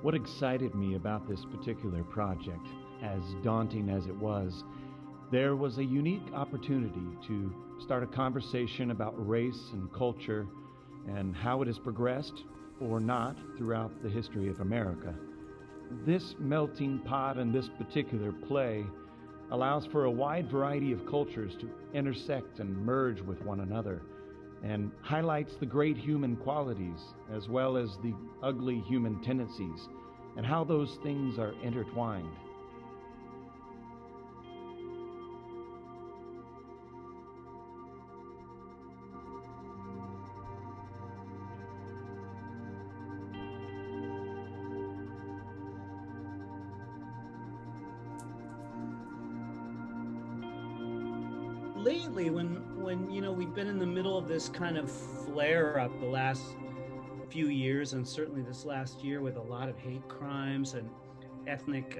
What excited me about this particular project, as daunting as it was, there was a unique opportunity to start a conversation about race and culture and how it has progressed or not throughout the history of America. This melting pot and this particular play allows for a wide variety of cultures to intersect and merge with one another, and highlights the great human qualities as well as the ugly human tendencies and how those things are intertwined. Lately, when we've been in the middle of this kind of flare up the last few years, and certainly this last year, with a lot of hate crimes and ethnic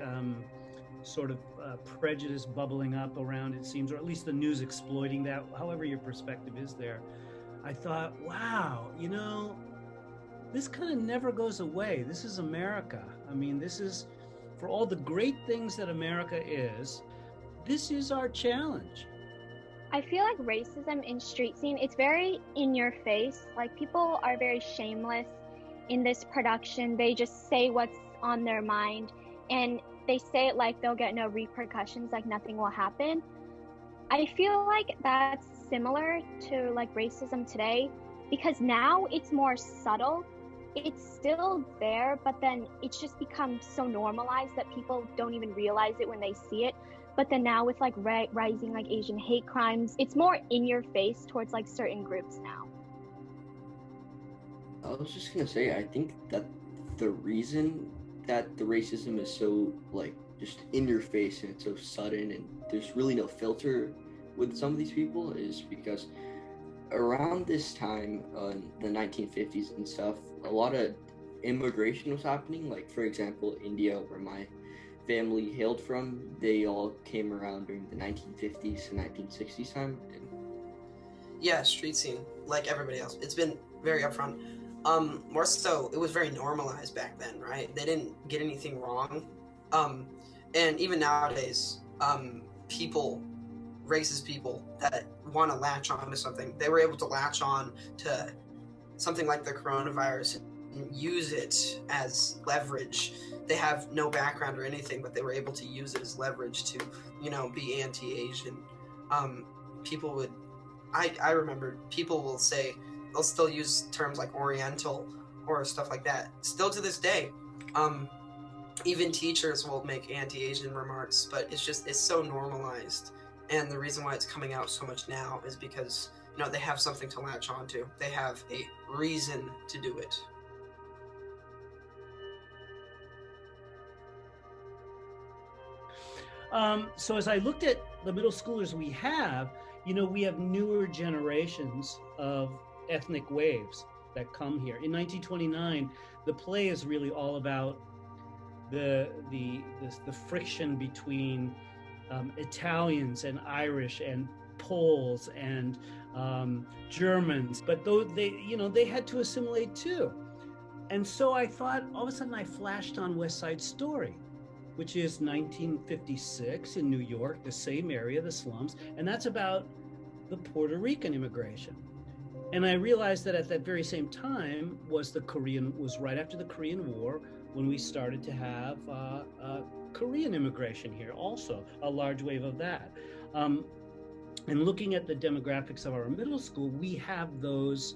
prejudice bubbling up around, it seems, or at least the news exploiting that, however your perspective is there, I thought, wow, this kind of never goes away. This is America. I mean, this is, for all the great things that America is, this is our challenge. I feel like racism in street scene, it's very in your face. Like, people are very shameless in this production. They just say what's on their mind, and they say it like they'll get no repercussions, like nothing will happen. I feel like that's similar to like racism today, because now it's more subtle. It's still there, but then it's just become so normalized that people don't even realize it when they see it. But then now with like rising like Asian hate crimes, it's more in your face towards like certain groups now. I was just gonna say, I think that the reason that the racism is so like just in your face and it's so sudden and there's really no filter with some of these people is because around this time, the 1950s and stuff, a lot of immigration was happening. Like, for example, India, where my family hailed from, they all came around during the 1950s and 1960s time. Yeah, street scene, like everybody else, it's been very upfront. More so, it was very normalized back then, right? They didn't get anything wrong. And even nowadays, racist people that want to latch on to something, they were able to latch on to something like the coronavirus and use it as leverage. They have no background or anything, but they were able to use it as leverage to, be anti-Asian. People would, I remember people will say, they'll still use terms like Oriental or stuff like that. Still to this day, even teachers will make anti-Asian remarks, but it's so normalized. And the reason why it's coming out so much now is because, they have something to latch onto. They have a reason to do it. So as I looked at the middle schoolers we have newer generations of ethnic waves that come here. In 1929, the play is really all about the friction between Italians and Irish and Poles and Germans, but though they had to assimilate too. And so I thought, all of a sudden I flashed on West Side Story, which is 1956 in New York, the same area, the slums, and that's about the Puerto Rican immigration. And I realized that at that very same time was right after the Korean War, when we started to have Korean immigration here, also a large wave of that. And looking at the demographics of our middle school, we have those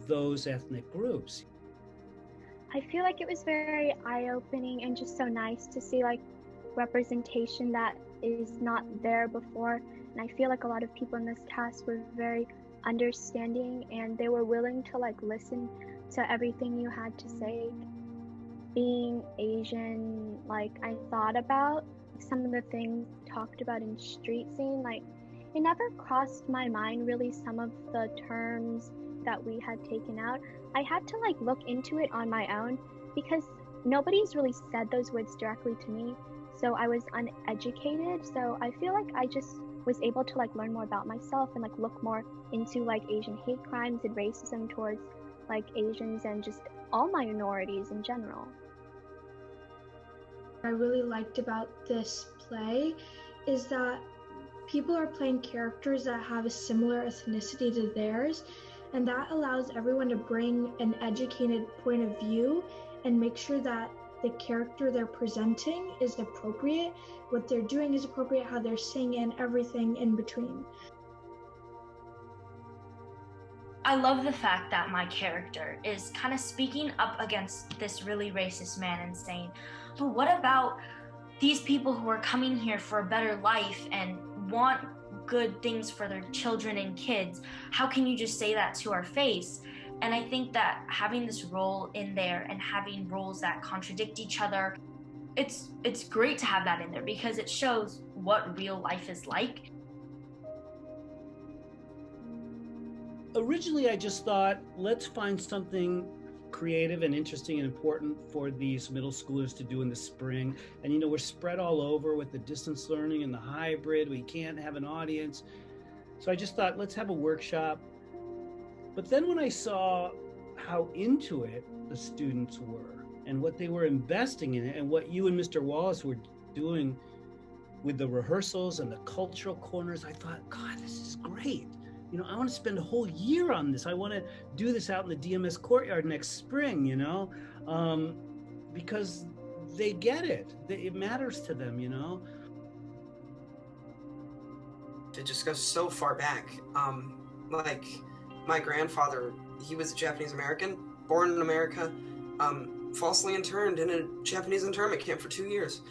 ethnic groups. I feel like it was very eye-opening and just so nice to see like representation that is not there before. And I feel like a lot of people in this cast were very understanding, and they were willing to like listen to everything you had to say. Being Asian, like, I thought about some of the things talked about in street scene. Like, it never crossed my mind really some of the terms that we had taken out. I had to like look into it on my own because nobody's really said those words directly to me. So I was uneducated. So I feel like I just was able to like learn more about myself and like look more into like Asian hate crimes and racism towards like Asians and just all minorities in general. I really liked about this play is that people are playing characters that have a similar ethnicity to theirs, and that allows everyone to bring an educated point of view and make sure that the character they're presenting is appropriate, what they're doing is appropriate, how they're saying it, and everything in between. I love the fact that my character is kind of speaking up against this really racist man and saying, but what about these people who are coming here for a better life and want good things for their children and kids? How can you just say that to our face? And I think that having this role in there and having roles that contradict each other, it's great to have that in there because it shows what real life is like. Originally, I just thought, let's find something creative and interesting and important for these middle schoolers to do in the spring. And, we're spread all over with the distance learning and the hybrid. We can't have an audience. So I just thought, let's have a workshop. But then when I saw how into it the students were and what they were investing in it and what you and Mr. Wallace were doing with the rehearsals and the cultural corners, I thought, God, this is great. I want to spend a whole year on this. I want to do this out in the DMS courtyard next spring, because they get it. It matters to them, It just goes so far back. Like my grandfather, he was a Japanese American, born in America, falsely interned in a Japanese internment camp for 2 years,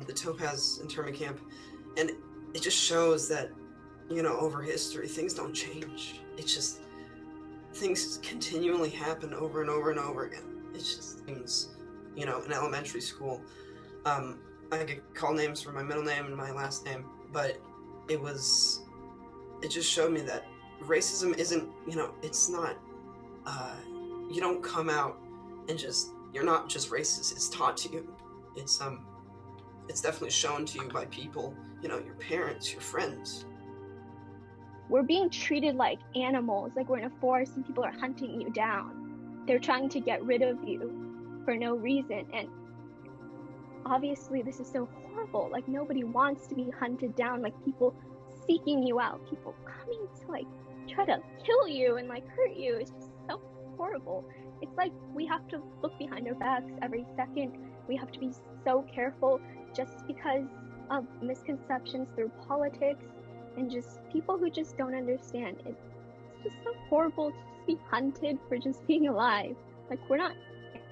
the Topaz internment camp. And it just shows that over history, things don't change. It's just things continually happen over and over and over again. It's just things, in elementary school. I could call names for my middle name and my last name, but it just showed me that racism isn't, it's not, you don't come out and you're not just racist. It's taught to you. It's definitely shown to you by people, your parents, your friends. We're being treated like animals, like we're in a forest and people are hunting you down. They're trying to get rid of you for no reason. And obviously this is so horrible. Like nobody wants to be hunted down, like people seeking you out, people coming to try to kill you and hurt you. It's just so horrible. It's like we have to look behind our backs every second. We have to be so careful just because of misconceptions through politics. And just people who just don't understand. It's just so horrible to just be hunted for just being alive. Like we're not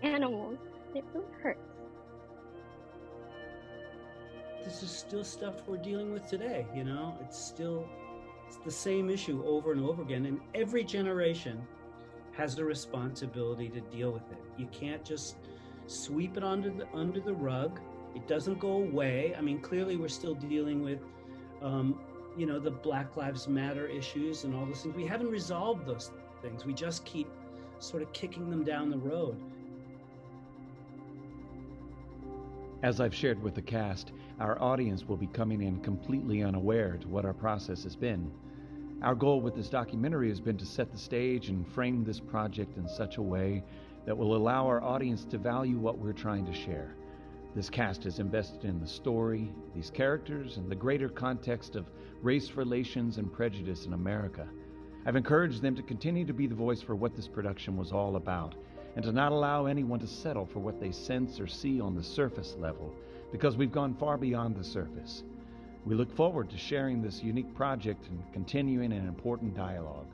animals. It really hurts. This is still stuff we're dealing with today, It's the same issue over and over again. And every generation has the responsibility to deal with it. You can't just sweep it under the rug. It doesn't go away. I mean, clearly we're still dealing with the Black Lives Matter issues and all those things. We haven't resolved those things. We just keep sort of kicking them down the road. As I've shared with the cast, our audience will be coming in completely unaware to what our process has been. Our goal with this documentary has been to set the stage and frame this project in such a way that will allow our audience to value what we're trying to share. This cast is invested in the story, these characters, and the greater context of race relations and prejudice in America. I've encouraged them to continue to be the voice for what this production was all about, and to not allow anyone to settle for what they sense or see on the surface level, because we've gone far beyond the surface. We look forward to sharing this unique project and continuing an important dialogue.